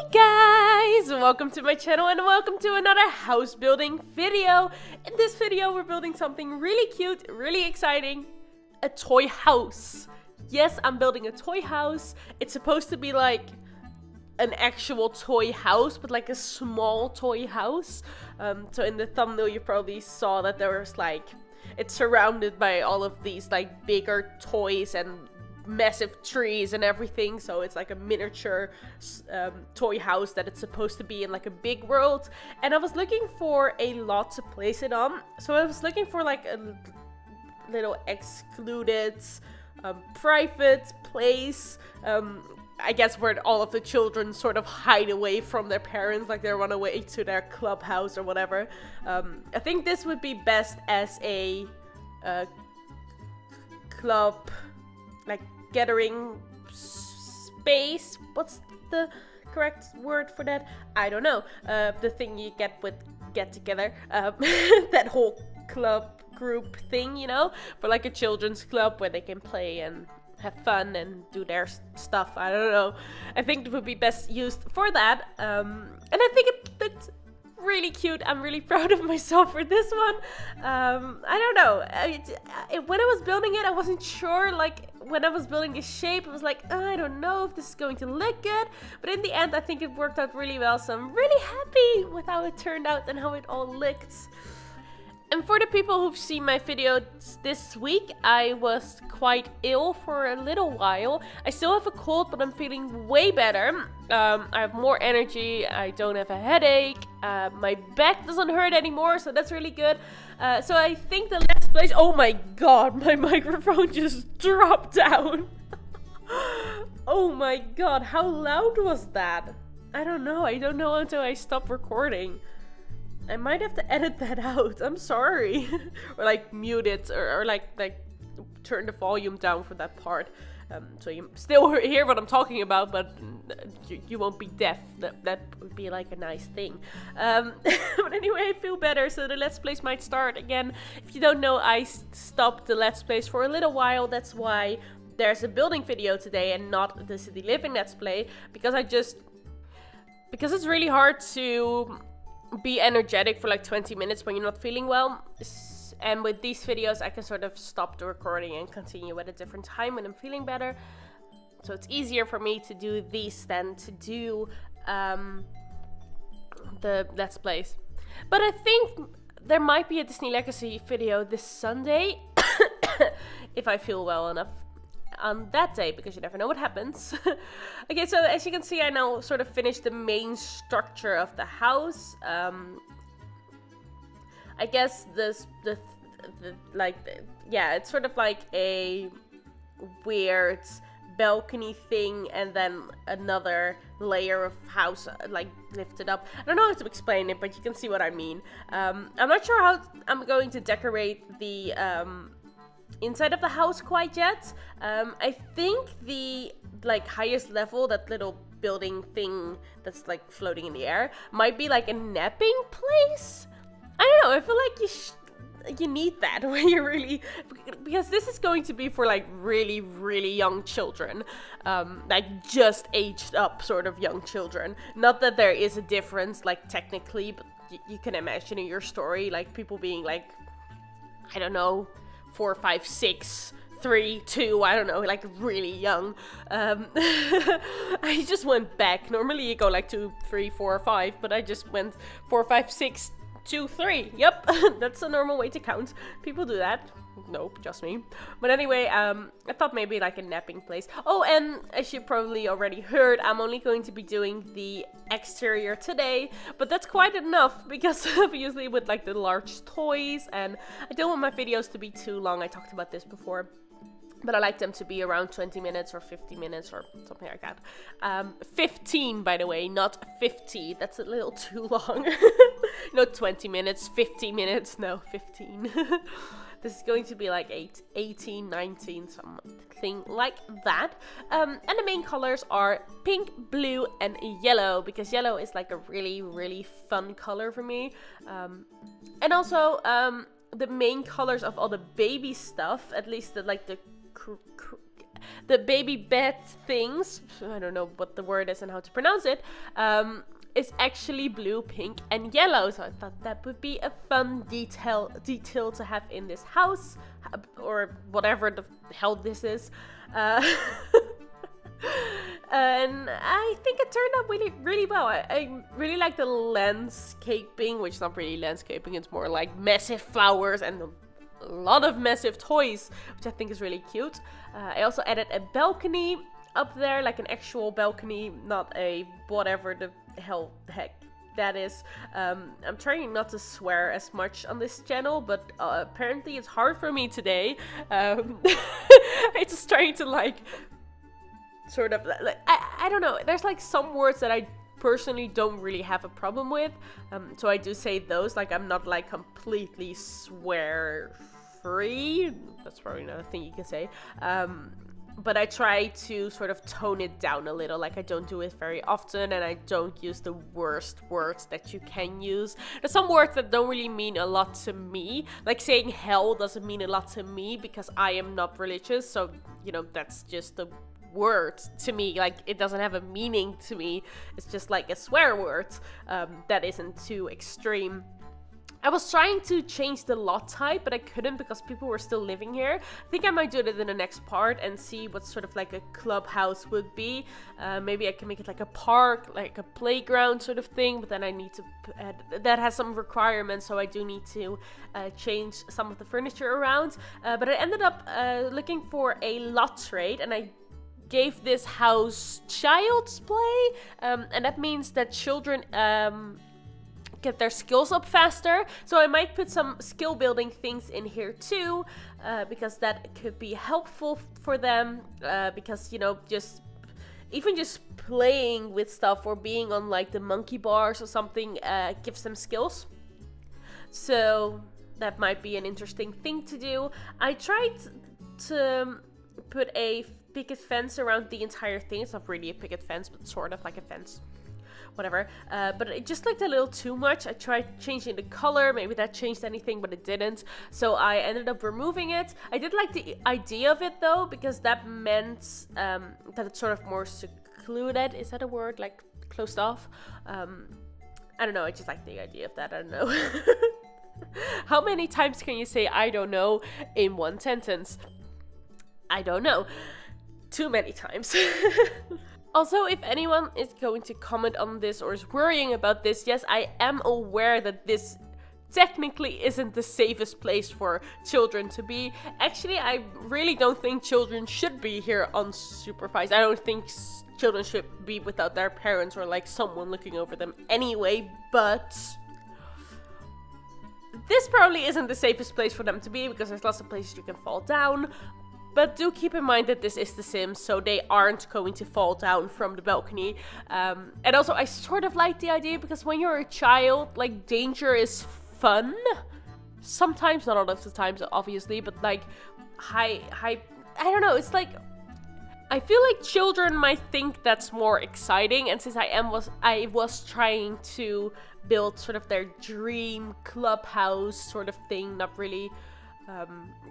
Hey guys! Welcome to my channel and welcome to another house building video. In this video we're building something really cute, really exciting. A toy house. Yes, I'm building a toy house. It's supposed to be like an actual toy house, but like a small toy house. So in the thumbnail you probably saw that there was like, it's surrounded by all of these like bigger toys and massive trees and everything, so it's like a miniature toy house that it's supposed to be in like a big world. And I was looking for a lot to place it on, so I was looking for like a little excluded private place, I guess where all of the children sort of hide away from their parents, like they run away to their clubhouse or whatever. I think this would be best as a club, like gathering space. What's the correct word for that? I don't know. The thing you get with get together, that whole club group thing, you know, for like a children's club where they can play and have fun and do their stuff. I don't know. I think it would be best used for that. And I think it looked really cute. I'm really proud of myself for this one. I don't know. When I was building it, I wasn't sure. Like when I was building the shape, I was like, I don't know if this is going to look good. But in the end, I think it worked out really well. So I'm really happy with how it turned out and how it all looked. And for the people who've seen my videos this week, I was quite ill for a little while. I still have a cold, but I'm feeling way better. I have more energy, I don't have a headache, my back doesn't hurt anymore, so that's really good. So I think the Let's Plays... Oh my god, my microphone just dropped down. Oh my god, how loud was that? I don't know until I stop recording. I might have to edit that out. I'm sorry. Or like mute it, or like turn the volume down for that part. So you still hear what I'm talking about, but you won't be deaf. That would be like a nice thing. But anyway, I feel better, so the Let's Plays might start again. If you don't know, I stopped the Let's Plays for a little while. That's why there's a building video today and not the City Living Let's Play. Because it's really hard to be energetic for like 20 minutes when you're not feeling well. And with these videos I can sort of stop the recording and continue at a different time when I'm feeling better. So it's easier for me to do these than to do the Let's Plays. But I think there might be a Disney Legacy video this Sunday if I feel well enough on that day, because you never know what happens. Okay, so as you can see, I now sort of finished the main structure of the house. I guess yeah, it's sort of like a weird balcony thing, and then another layer of house like lifted up. I don't know how to explain it, but you can see what I mean. I'm not sure how I'm going to decorate the inside of the house quite yet. I think the like highest level, that little building thing that's like floating in the air, might be like a napping place. I don't know, I feel like you need that when you're really, because this is going to be for like really, really young children, like just aged up sort of young children. Not that there is a difference like technically, but you can imagine in your story like people being like, I don't know, 4, 5, 6, 3, 2, I don't know, like really young. I just went back. Normally you go like 2, 3, 4, 5, but I just went 4, 5, 6, 2, 3. Yep, that's a normal way to count. People do that. Nope, just me. But anyway, I thought maybe like a napping place. Oh, and as you probably already heard, I'm only going to be doing the exterior today, but that's quite enough, because obviously with like the large toys, and I don't want my videos to be too long. I talked about this before, but I like them to be around 20 minutes or 50 minutes or something like that. 15, by the way, not 50. That's a little too long. Not 20 minutes, 50 minutes. No, 15. This is going to be like 18, 19, something like that. And the main colors are pink, blue, and yellow, because yellow is like a really, really fun color for me. And also, the main colors of all the baby stuff, at least the the baby bed things, I don't know what the word is and how to pronounce it, is actually blue, pink, and yellow. So I thought that would be a fun detail to have in this house, or whatever the hell this is. And I think it turned out really, really well. I really like the landscaping, which is not really landscaping, it's more like massive flowers and a lot of massive toys, which I think is really cute. I also added a balcony up there, like an actual balcony, not a whatever the heck that is. I'm trying not to swear as much on this channel, but apparently it's hard for me today. It's just trying to like sort of like I don't know, there's like some words that I personally don't really have a problem with, so I do say those. Like, I'm not like completely swear free, that's probably another thing you can say, but I try to sort of tone it down a little. Like, I don't do it very often, and I don't use the worst words that you can use. There's some words that don't really mean a lot to me, like saying hell doesn't mean a lot to me because I am not religious, so you know, that's just the word to me. Like, it doesn't have a meaning to me, it's just like a swear word that isn't too extreme. I was trying to change the lot type, but I couldn't because people were still living here. I think I might do that in the next part and see what sort of like a clubhouse would be. Maybe I can make it like a park, like a playground sort of thing, but then I need to that has some requirements, so I do need to change some of the furniture around. But I ended up looking for a lot trade, and I gave this house child's play, and that means that children get their skills up faster. So I might put some skill building things in here too, because that could be helpful for them, because, you know, just even just playing with stuff or being on like the monkey bars or something gives them skills. So that might be an interesting thing to do. I tried to put a picket fence around the entire thing. It's not really a picket fence, but sort of like a fence, whatever, but it just looked a little too much. I tried changing the color, maybe that changed anything, but it didn't, so I ended up removing it. I did like the idea of it though, because that meant that it's sort of more secluded. Is that a word? Like closed off? I don't know, I just like the idea of that. I don't know. How many times can you say I don't know in one sentence? I don't know. Too many times. Also, if anyone is going to comment on this or is worrying about this, yes, I am aware that this technically isn't the safest place for children to be. Actually, I really don't think children should be here unsupervised. I don't think children should be without their parents or like someone looking over them anyway, but this probably isn't the safest place for them to be because there's lots of places you can fall down. But do keep in mind that this is The Sims, so they aren't going to fall down from the balcony. And also, I sort of like the idea because when you're a child, like, danger is fun. Sometimes, not all of the times, obviously, but like, I don't know, it's like, I feel like children might think that's more exciting. And since I was trying to build sort of their dream clubhouse sort of thing, not really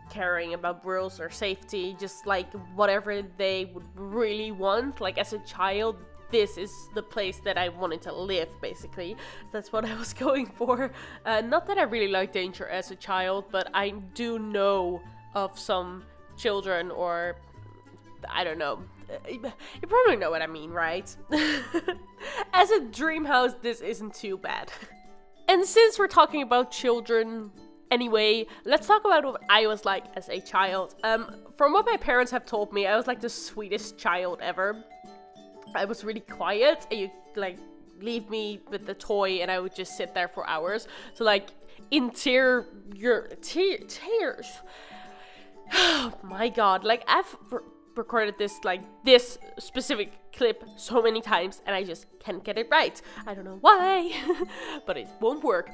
caring about rules or safety, just like whatever they would really want. Like, as a child, this is the place that I wanted to live, basically. That's what I was going for. Not that I really liked danger as a child, but I do know of some children, or I don't know, you probably know what I mean, right? As a dream house, this isn't too bad. And since we're talking about children anyway, let's talk about what I was like as a child. From what my parents have told me, I was like the sweetest child ever. I was really quiet, and you like leave me with the toy and I would just sit there for hours. So like in tears. Oh my god, like I've recorded this specific clip so many times and I just can't get it right. I don't know why, but it won't work.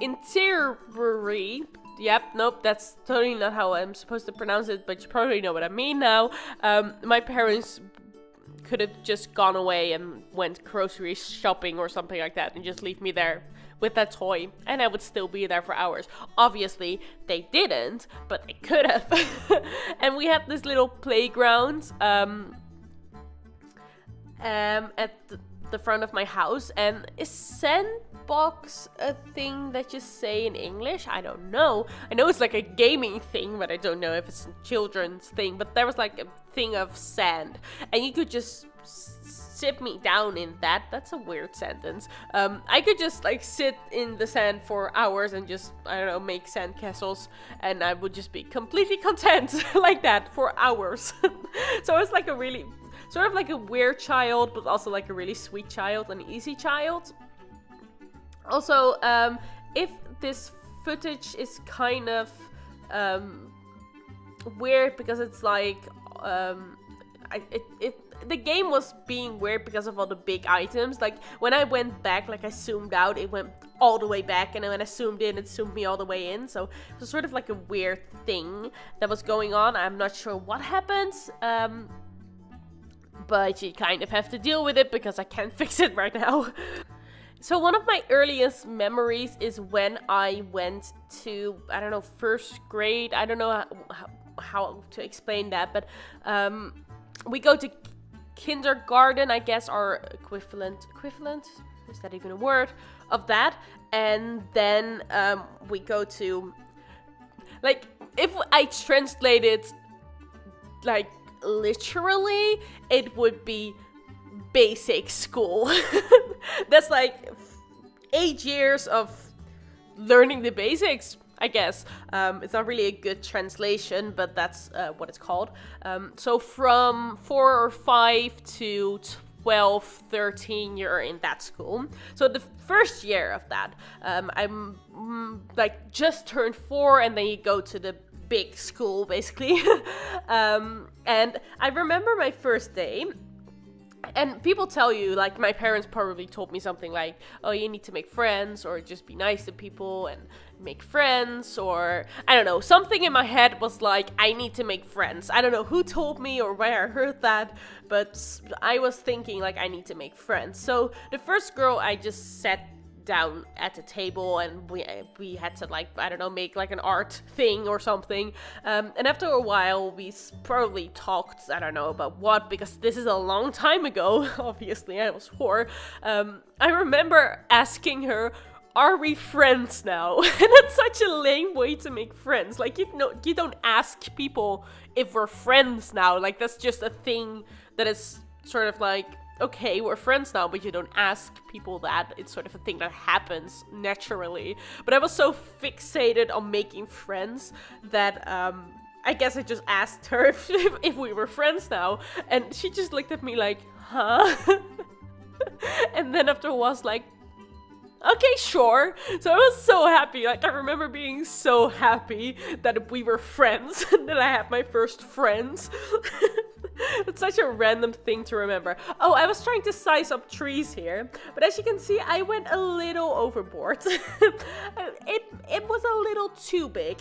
In theory, yep, nope, that's totally not how I'm supposed to pronounce it, but you probably know what I mean now. My parents could have just gone away and went grocery shopping or something like that and just leave me there with that toy, and I would still be there for hours. Obviously, they didn't, but they could have. And we had this little playground at the front of my house. And is sandbox a thing that you say in English? I don't know. I know it's like a gaming thing, but I don't know if it's a children's thing. But there was like a thing of sand, and you could just sit me down in that. That's a weird sentence. I could just like sit in the sand for hours and just, I don't know, make sand castles, and I would just be completely content like that for hours. So I was like a really, sort of like a weird child, but also like a really sweet child, an easy child. Also, if this footage is kind of weird because it's like, the game was being weird because of all the big items. Like, when I went back, like I zoomed out, it went all the way back, and then when I zoomed in, it zoomed me all the way in. So it was sort of like a weird thing that was going on. I'm not sure what happened, but you kind of have to deal with it because I can't fix it right now. So one of my earliest memories is when I went to, I don't know, first grade. I don't know how to explain that, but we go to kindergarten, I guess, our equivalent, is that even a word, of that, and then we go to, like, if I translate it like literally, it would be basic school. That's like 8 years of learning the basics, I guess. It's not really a good translation, but that's what it's called. So from 4 or 5 to 12, 13, you're in that school. So the first year of that, I'm like just turned 4, and then you go to the big school, basically. And I remember my first day. And people tell you, like, my parents probably told me something like, oh, you need to make friends, or just be nice to people and make friends, or I don't know, something in my head was like, I need to make friends. I don't know who told me or where I heard that, but I was thinking like, I need to make friends. So the first girl I just sat down at the table, and we had to, like, I don't know, make like an art thing or something, and after a while we probably talked, I don't know about what, because this is a long time ago. Obviously I was 4. I remember asking her, are we friends now? And that's such a lame way to make friends. Like, you don't ask people if we're friends now. Like, that's just a thing that is sort of like, okay, we're friends now, but you don't ask people that. It's sort of a thing that happens naturally. But I was so fixated on making friends that I guess I just asked her if we were friends now, and she just looked at me like, huh? And then after a while, I was like, okay, sure. So I was so happy. Like, I remember being so happy that we were friends and that I had my first friends. It's such a random thing to remember. Oh, I was trying to size up trees here, but as you can see, I went a little overboard. It was a little too big.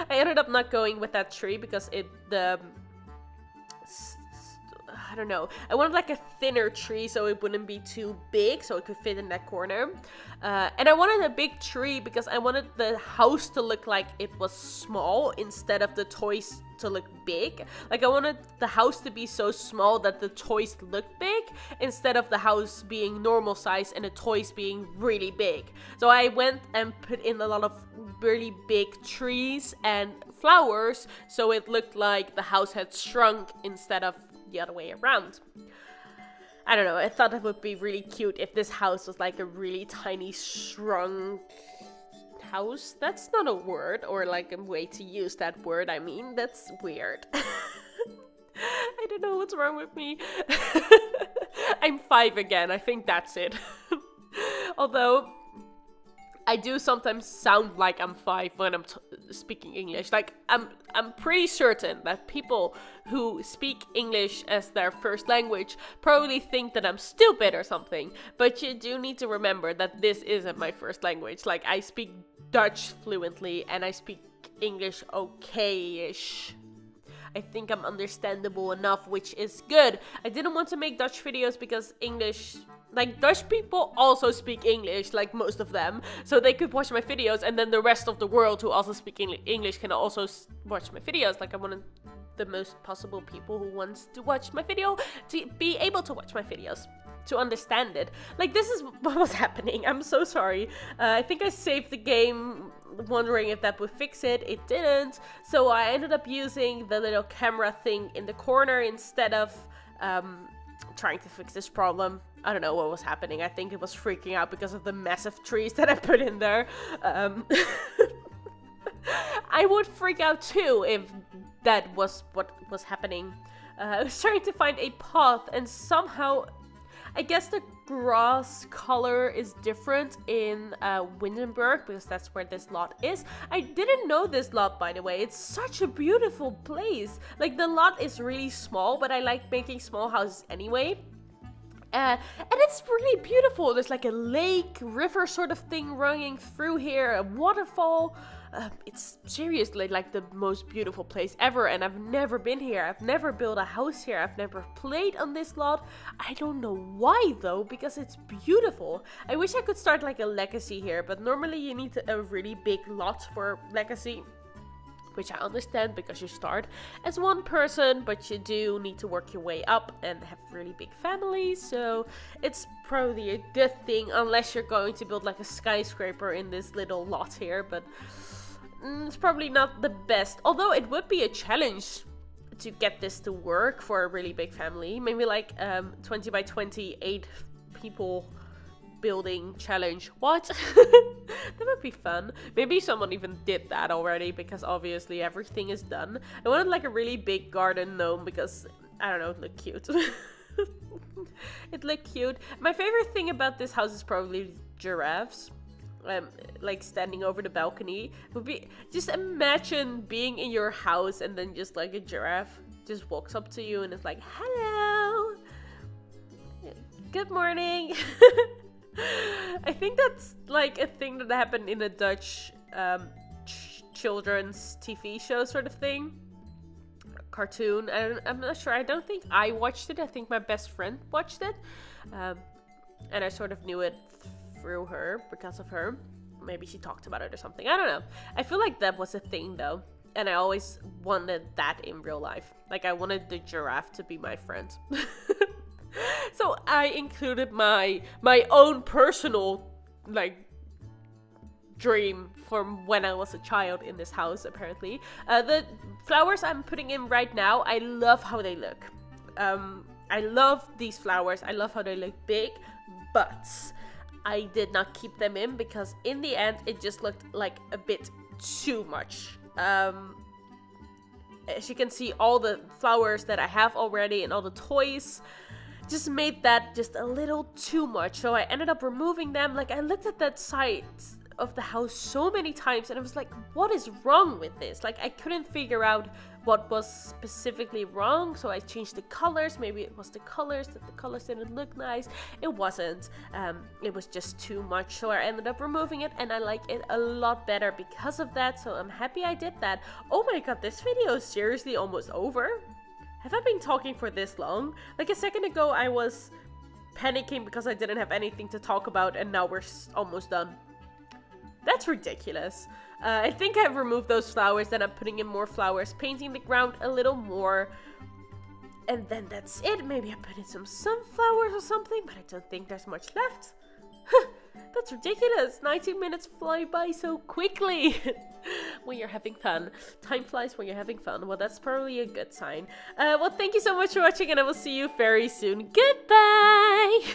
I ended up not going with that tree because I don't know. I wanted like a thinner tree so it wouldn't be too big, so it could fit in that corner. And I wanted a big tree because I wanted the house to look like it was small instead of the toys to look big. Like, I wanted the house to be so small that the toys looked big instead of the house being normal size and the toys being really big. So I went and put in a lot of really big trees and flowers so it looked like the house had shrunk instead of the other way around. I don't know, I thought it would be really cute if this house was like a really tiny shrunk house. That's not a word, or like a way to use that word. I mean, that's weird. I don't know what's wrong with me. I'm 5 again, I think that's it. Although I do sometimes sound like I'm 5 when I'm speaking English. Like, I'm pretty certain that people who speak English as their first language probably think that I'm stupid or something. But you do need to remember that this isn't my first language. Like, I speak Dutch fluently and I speak English okay-ish. I think I'm understandable enough, which is good. I didn't want to make Dutch videos because English, like Dutch people also speak English, like most of them. So they could watch my videos, and then the rest of the world who also speak English can also watch my videos. Like I wanted the most possible people who wants to watch my video to be able to watch my videos, to understand it. Like this is what was happening. I'm so sorry. I think I saved the game wondering if that would fix it. It didn't. So I ended up using the little camera thing in the corner instead of trying to fix this problem. I don't know what was happening. I think it was freaking out because of the massive trees that I put in there. I would freak out too if that was what was happening. I was trying to find a path, and somehow I guess the grass color is different in Windenburg, because that's where this lot is. I didn't know this lot, by the way. It's such a beautiful place. Like, the lot is really small, but I like making small houses anyway. And it's really beautiful. There's like a lake, river sort of thing running through here, a waterfall. It's seriously like the most beautiful place ever, and I've never been here. I've never built a house here. I've never played on this lot. I don't know why though, because it's beautiful. I wish I could start like a legacy here, but normally you need a really big lot for legacy, which I understand because you start as one person, but you do need to work your way up and have really big families, so it's probably a good thing unless you're going to build like a skyscraper in this little lot here, but it's probably not the best. Although it would be a challenge to get this to work for a really big family. Maybe like 20 by 28 people building challenge. What? That would be fun. Maybe someone even did that already, because obviously everything is done. I wanted like a really big garden gnome because, I don't know, it looked cute. It looked cute. My favorite thing about this house is probably giraffes. Like standing over the balcony. It would be, just imagine being in your house and then just like a giraffe just walks up to you and is like, hello, good morning. I think that's like a thing that happened in a Dutch children's TV show sort of thing. Cartoon. I'm not sure. I don't think I watched it. I think my best friend watched it. And I sort of knew it through her, because of her. Maybe she talked about it or something. I don't know. I feel like that was a thing though. And I always wanted that in real life. Like I wanted the giraffe to be my friend. So I included my own personal like dream from when I was a child in this house, apparently. The flowers I'm putting in right now, I love how they look. I love these flowers. I love how they look big, but I did not keep them in because in the end it just looked like a bit too much. As you can see, all the flowers that I have already and all the toys just made that just a little too much. So I ended up removing them. Like, I looked at that side of the house so many times and I was like, what is wrong with this? Like, I couldn't figure out what was specifically wrong, so I changed the colors. Maybe it was the colors, that the colors didn't look nice. It wasn't. It was just too much, so I ended up removing it, and I like it a lot better because of that, so I'm happy I did that. Oh my god, this video is seriously almost over? Have I been talking for this long? Like a second ago I was panicking because I didn't have anything to talk about, and now we're almost done. That's ridiculous. I think I've removed those flowers, then I'm putting in more flowers, painting the ground a little more, and then that's it. Maybe I put in some sunflowers or something, but I don't think there's much left. That's ridiculous. 19 minutes fly by so quickly when you're having fun. Time flies when you're having fun. Well, that's probably a good sign. Well, thank you so much for watching, and I will see you very soon. Goodbye!